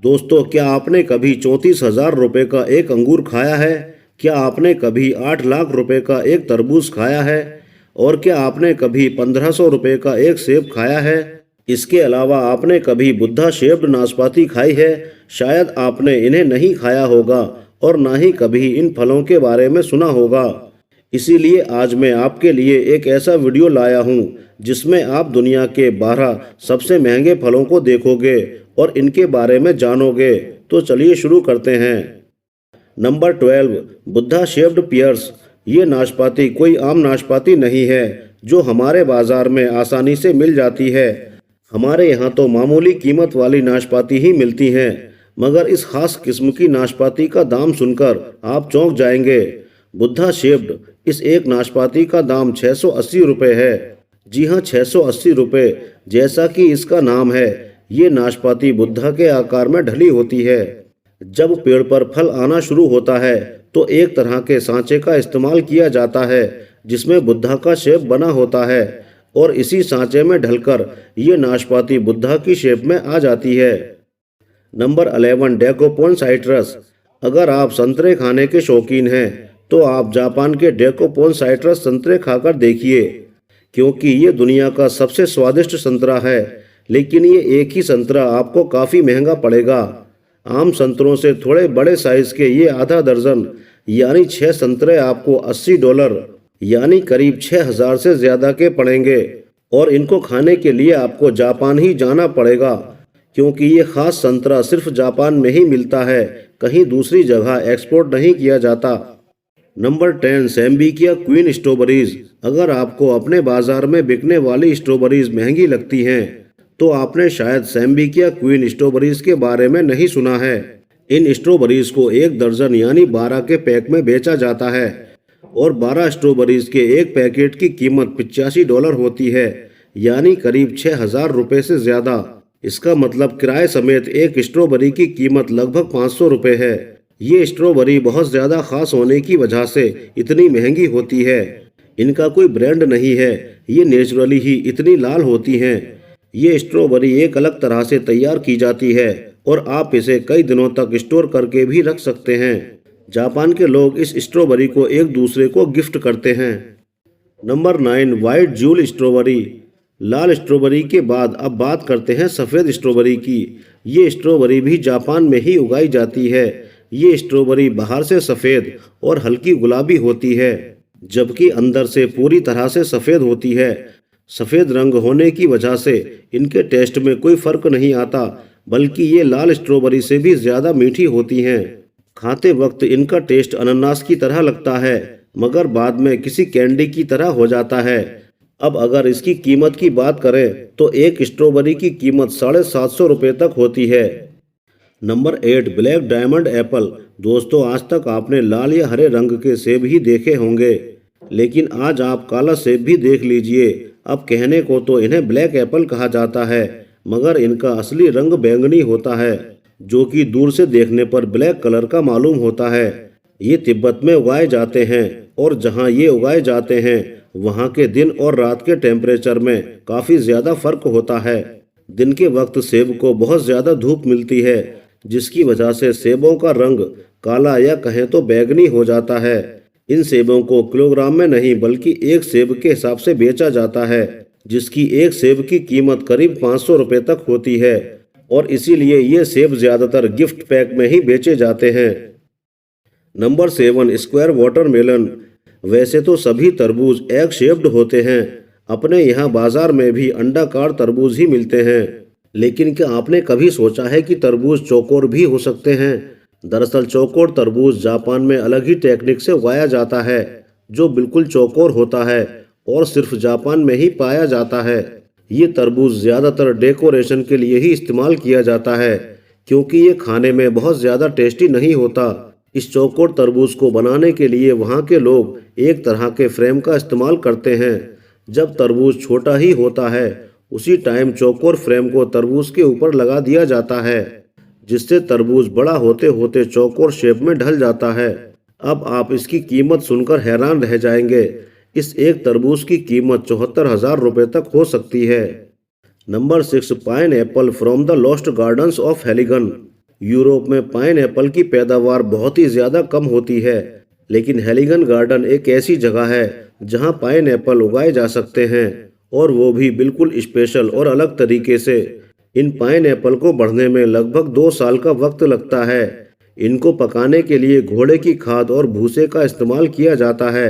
दोस्तों, क्या आपने कभी 34,000 रुपये का एक अंगूर खाया है? क्या आपने कभी 8 लाख रुपए का एक तरबूज खाया है? और क्या आपने कभी 1500 रुपये का एक सेब खाया है? इसके अलावा आपने कभी बुद्धा शेप्ड नाशपाती खाई है? शायद आपने इन्हें नहीं खाया होगा और ना ही कभी इन फलों के बारे में सुना होगा। इसीलिए आज मैं आपके लिए एक ऐसा वीडियो लाया हूँ जिसमें आप दुनिया के 12 सबसे महंगे फलों को देखोगे और इनके बारे में जानोगे। तो चलिए शुरू करते हैं। Number 12, Buddha shaped pears. ये नाशपाती कोई आम नाशपाती नहीं है जो हमारे बाजार में आसानी से मिल जाती है। हमारे यहाँ तो मामूली कीमत वाली नाशपाती ही मिलती हैं, मगर इस खास किस्म की नाशपाती का दाम सुनकर आप चौंक जाएंगे। बुद्धा शेप्ड इस एक नाशपाती का दाम 680 रुपये है। जी हाँ, 680 रुपये। जैसा कि इसका नाम है, ये नाशपाती बुद्धा के आकार में ढली होती है। जब पेड़ पर फल आना शुरू होता है तो एक तरह के सांचे का इस्तेमाल किया जाता है जिसमें बुद्धा का शेप बना होता है और इसी सांचे में ढलकर ये नाशपाती बुद्धा की शेप में आ जाती है। Number 11, Dekopon citrus. अगर आप संतरे खाने के शौकीन हैं तो आप जापान के डेकोपोन साइट्रस संतरे खाकर देखिए, क्योंकि ये दुनिया का सबसे स्वादिष्ट संतरा है। लेकिन ये एक ही संतरा आपको काफ़ी महंगा पड़ेगा। आम संतरों से थोड़े बड़े साइज के ये आधा दर्जन यानी 6 संतरे आपको $80 यानी करीब 6,000 से ज़्यादा के पड़ेंगे। और इनको खाने के लिए आपको जापान ही जाना पड़ेगा, क्योंकि ये ख़ास संतरा सिर्फ जापान में ही मिलता है, कहीं दूसरी जगह एक्सपोर्ट नहीं किया जाता। Number 10, Sembikiya queen strawberries. अगर आपको अपने बाजार में बिकने वाली स्ट्रॉबेरीज महंगी लगती हैं तो आपने शायद सैम्बिकिया क्वीन स्ट्रॉबेरीज के बारे में नहीं सुना है। इन स्ट्रॉबेरीज को 1 दर्जन यानी 12 के पैक में बेचा जाता है और 12 स्ट्रॉबेरीज के एक पैकेट की कीमत $85 होती है, यानी करीब 6,000 रुपये से ज़्यादा। इसका मतलब किराए समेत एक स्ट्रॉबेरी की कीमत लगभग 500 रुपये है। ये स्ट्रॉबेरी बहुत ज़्यादा खास होने की वजह से इतनी महंगी होती है। इनका कोई ब्रांड नहीं है, ये नेचुरली ही इतनी लाल होती हैं। ये स्ट्रॉबेरी एक अलग तरह से तैयार की जाती है और आप इसे कई दिनों तक स्टोर करके भी रख सकते हैं। जापान के लोग इस स्ट्रॉबेरी को एक दूसरे को गिफ्ट करते हैं। Number 9, white jewel strawberry. लाल स्ट्रॉबेरी के बाद अब बात करते हैं सफ़ेद स्ट्रॉबेरी की। ये स्ट्रॉबेरी भी जापान में ही उगाई जाती है। ये स्ट्रॉबेरी बाहर से सफ़ेद और हल्की गुलाबी होती है, जबकि अंदर से पूरी तरह से सफ़ेद होती है। सफ़ेद रंग होने की वजह से इनके टेस्ट में कोई फ़र्क नहीं आता, बल्कि ये लाल स्ट्रॉबेरी से भी ज़्यादा मीठी होती हैं। खाते वक्त इनका टेस्ट अनानास की तरह लगता है, मगर बाद में किसी कैंडी की तरह हो जाता है। अब अगर इसकी कीमत की बात करें तो एक स्ट्रॉबेरी की कीमत 750 रुपये तक होती है। Number 8, black diamond Apple. दोस्तों, आज तक आपने लाल या हरे रंग के सेब ही देखे होंगे, लेकिन आज आप काला सेब भी देख लीजिए। अब कहने को तो इन्हें ब्लैक एप्पल कहा जाता है, मगर इनका असली रंग बैंगनी होता है, जो कि दूर से देखने पर ब्लैक कलर का मालूम होता है। ये तिब्बत में उगाए जाते हैं और जहाँ ये उगाए जाते हैं वहाँ के दिन और रात के टेम्परेचर में काफ़ी ज़्यादा फर्क होता है। दिन के वक्त सेब को बहुत ज़्यादा धूप मिलती है, जिसकी वजह से सेबों का रंग काला या कहें तो बैंगनी हो जाता है। इन सेबों को किलोग्राम में नहीं बल्कि एक सेब के हिसाब से बेचा जाता है, जिसकी एक सेब की कीमत करीब 500 रुपये तक होती है और इसीलिए ये सेब ज़्यादातर गिफ्ट पैक में ही बेचे जाते हैं। Number 7, square watermelon. वैसे तो सभी तरबूज एग शेप्ड होते हैं। अपने यहाँ बाजार में भी अंडाकार तरबूज ही मिलते हैं, लेकिन क्या आपने कभी सोचा है कि तरबूज चौकोर भी हो सकते हैं? दरअसल चौकोर तरबूज जापान में अलग ही टेक्निक से उगाया जाता है, जो बिल्कुल चौकोर होता है और सिर्फ जापान में ही पाया जाता है। ये तरबूज ज़्यादातर डेकोरेशन के लिए ही इस्तेमाल किया जाता है, क्योंकि ये खाने में बहुत ज़्यादा टेस्टी नहीं होता। इस चौकोर तरबूज को बनाने के लिए वहाँ के लोग एक तरह के फ्रेम का इस्तेमाल करते हैं। जब तरबूज छोटा ही होता है उसी टाइम चौकोर फ्रेम को तरबूज के ऊपर लगा दिया जाता है, जिससे तरबूज बड़ा होते होते चौकोर शेप में ढल जाता है। अब आप इसकी कीमत सुनकर हैरान रह जाएंगे। इस एक तरबूज की कीमत 74,000 रुपये तक हो सकती है। Number 6, pineapple from the Lost Gardens of Heligan. Europe में पाइन एप्पल की पैदावार बहुत ही ज़्यादा कम होती है, लेकिन हेलिगन गार्डन एक ऐसी जगह है जहां पाइन एप्पल उगाए जा सकते हैं, और वो भी बिल्कुल स्पेशल और अलग तरीके से। इन पाइन एप्पल को बढ़ने में लगभग 2 साल का वक्त लगता है। इनको पकाने के लिए घोड़े की खाद और भूसे का इस्तेमाल किया जाता है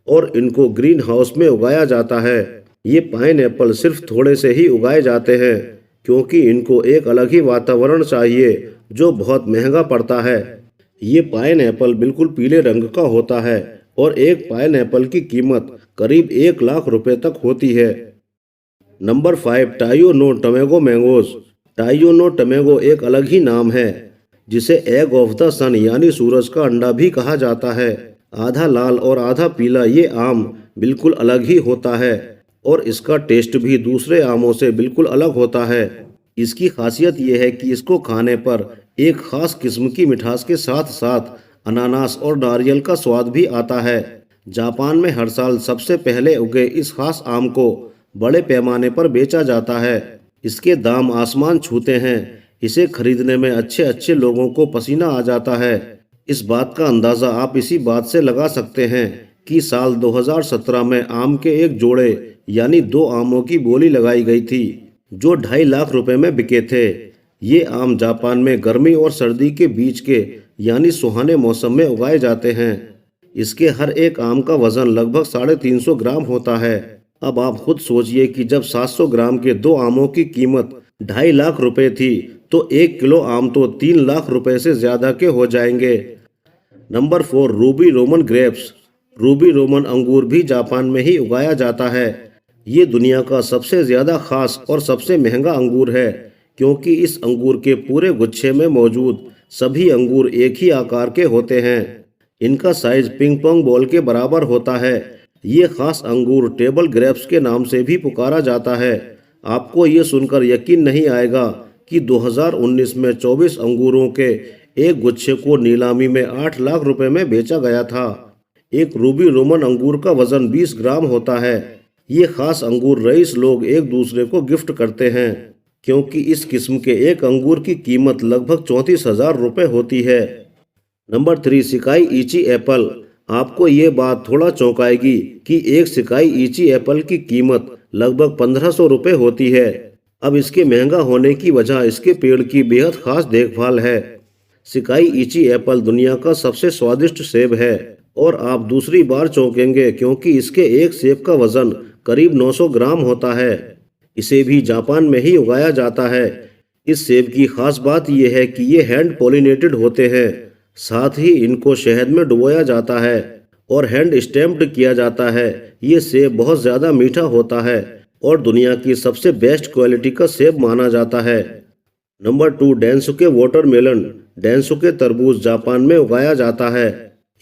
और इनको ग्रीन हाउस में उगाया जाता है। ये पाइन एप्पल सिर्फ थोड़े से ही उगाए जाते हैं क्योंकि इनको एक अलग ही वातावरण चाहिए जो बहुत महंगा पड़ता है। ये पाइन एप्पल बिल्कुल पीले रंग का होता है और एक पाइन एप्पल की कीमत करीब 1 लाख रुपए तक होती है। Number 5, Taiyo no Tamago mangoes. Taiyo no Tamago एक अलग ही नाम है जिसे एग ऑफ द सन यानी सूरज का अंडा भी कहा जाता है। आधा लाल और आधा पीला ये आम बिल्कुल अलग ही होता है और इसका टेस्ट भी दूसरे आमों से बिल्कुल अलग होता है। इसकी खासियत यह है कि इसको खाने पर एक खास किस्म की मिठास के साथ साथ अनानास और नारियल का स्वाद भी आता है। जापान में हर साल सबसे पहले उगे इस खास आम को बड़े पैमाने पर बेचा जाता है। इसके दाम आसमान छूते हैं। इसे खरीदने में अच्छे अच्छे लोगों को पसीना आ जाता है। इस बात का अंदाज़ा आप इसी बात से लगा सकते हैं कि साल 2017 में आम के एक जोड़े यानी 2 आमों की बोली लगाई गई थी जो 2.5 लाख रुपए में बिके थे। ये आम जापान में गर्मी और सर्दी के बीच के यानी सुहाने मौसम में उगाए जाते हैं। इसके हर एक आम का वजन लगभग 350 ग्राम होता है। अब आप खुद सोचिए कि जब 700 ग्राम के 2 आमों की कीमत 2.5 लाख रुपए थी तो 1 किलो आम तो 3 लाख रुपए से ज़्यादा के हो जाएंगे। Number 4, Ruby Roman grapes. Ruby Roman अंगूर भी जापान में ही उगाया जाता है। ये दुनिया का सबसे ज़्यादा खास और सबसे महंगा अंगूर है क्योंकि इस अंगूर के पूरे गुच्छे में मौजूद सभी अंगूर एक ही आकार के होते हैं। इनका साइज पिंग पोंग बॉल के बराबर होता है। ये खास अंगूर टेबल ग्रेप्स के नाम से भी पुकारा जाता है। आपको ये सुनकर यकीन नहीं आएगा कि 2019 में 24 अंगूरों के एक गुच्छे को नीलामी में 8 लाख रुपए में बेचा गया था। एक रूबी रोमन अंगूर का वजन 20 ग्राम होता है। ये खास अंगूर रईस लोग एक दूसरे को गिफ्ट करते हैं क्योंकि इस किस्म के एक अंगूर की कीमत लगभग 34,000 रुपये होती है। नंबर 3, सिकाई इची एप्पल। आपको ये बात थोड़ा चौंकाएगी कि एक सिकाई इची एप्पल की कीमत लगभग 1500 रुपये होती है। अब इसके महंगा होने की वजह इसके पेड़ की बेहद खास देखभाल है। सिकाई इची एप्पल दुनिया का सबसे स्वादिष्ट सेब है और आप दूसरी बार चौंकेंगे क्योंकि इसके एक सेब का वजन करीब 900 ग्राम होता है। इसे भी जापान में ही उगाया जाता है। इस सेब की खास बात यह है कि ये हैंड पॉलिनेटेड होते हैं, साथ ही इनको शहद में डुबोया जाता है और हैंड स्टैम्प्ड किया जाता है। ये सेब बहुत ज़्यादा मीठा होता है और दुनिया की सबसे बेस्ट क्वालिटी का सेब माना जाता है। Number 2, डेनसुके watermelon. डेनसुके तरबूज जापान में उगाया जाता है।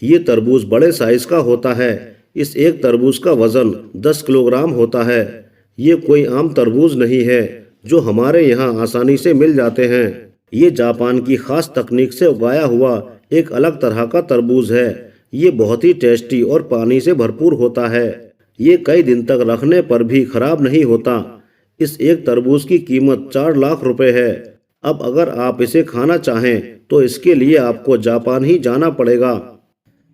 ये तरबूज बड़े साइज का होता है। इस एक तरबूज का वजन 10 किलोग्राम होता है। ये कोई आम तरबूज नहीं है जो हमारे यहाँ आसानी से मिल जाते हैं। ये जापान की खास तकनीक से उगाया हुआ एक अलग तरह का तरबूज है। ये बहुत ही टेस्टी और पानी से भरपूर होता है। ये कई दिन तक रखने पर भी खराब नहीं होता। इस एक तरबूज की कीमत 4 लाख रुपए है। अब अगर आप इसे खाना चाहें तो इसके लिए आपको जापान ही जाना पड़ेगा।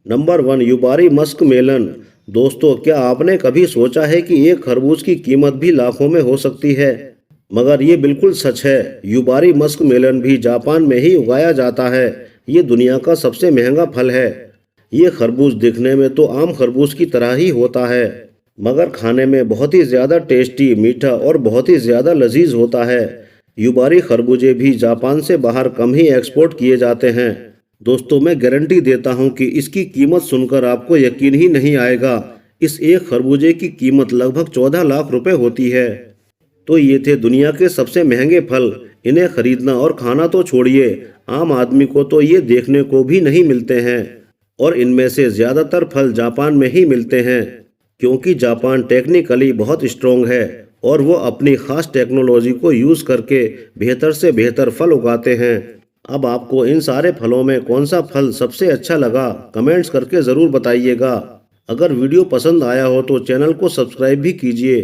Number 1, Yubari musk melon. दोस्तों, क्या आपने कभी सोचा है कि एक खरबूज की कीमत भी लाखों में हो सकती है? मगर ये बिल्कुल सच है। युबारी मस्क मेलन भी जापान में ही उगाया जाता है। ये दुनिया का सबसे महंगा फल है। ये खरबूज दिखने में तो आम खरबूज की तरह ही होता है, मगर खाने में बहुत ही ज़्यादा टेस्टी, मीठा और बहुत ही ज़्यादा लजीज होता है। युबारी खरबूजे भी जापान से बाहर कम ही एक्सपोर्ट किए जाते हैं। दोस्तों, मैं गारंटी देता हूं कि इसकी कीमत सुनकर आपको यकीन ही नहीं आएगा। इस एक खरबूजे की कीमत लगभग 14 लाख रुपए होती है। तो ये थे दुनिया के सबसे महंगे फल। इन्हें खरीदना और खाना तो छोड़िए, आम आदमी को तो ये देखने को भी नहीं मिलते हैं। और इनमें से ज़्यादातर फल जापान में ही मिलते हैं क्योंकि जापान टेक्निकली बहुत स्ट्रॉन्ग है और वो अपनी खास टेक्नोलॉजी को यूज़ करके बेहतर से बेहतर फल उगाते हैं। अब आपको इन सारे फलों में कौन सा फल सबसे अच्छा लगा, कमेंट्स करके ज़रूर बताइएगा। अगर वीडियो पसंद आया हो तो चैनल को सब्सक्राइब भी कीजिए।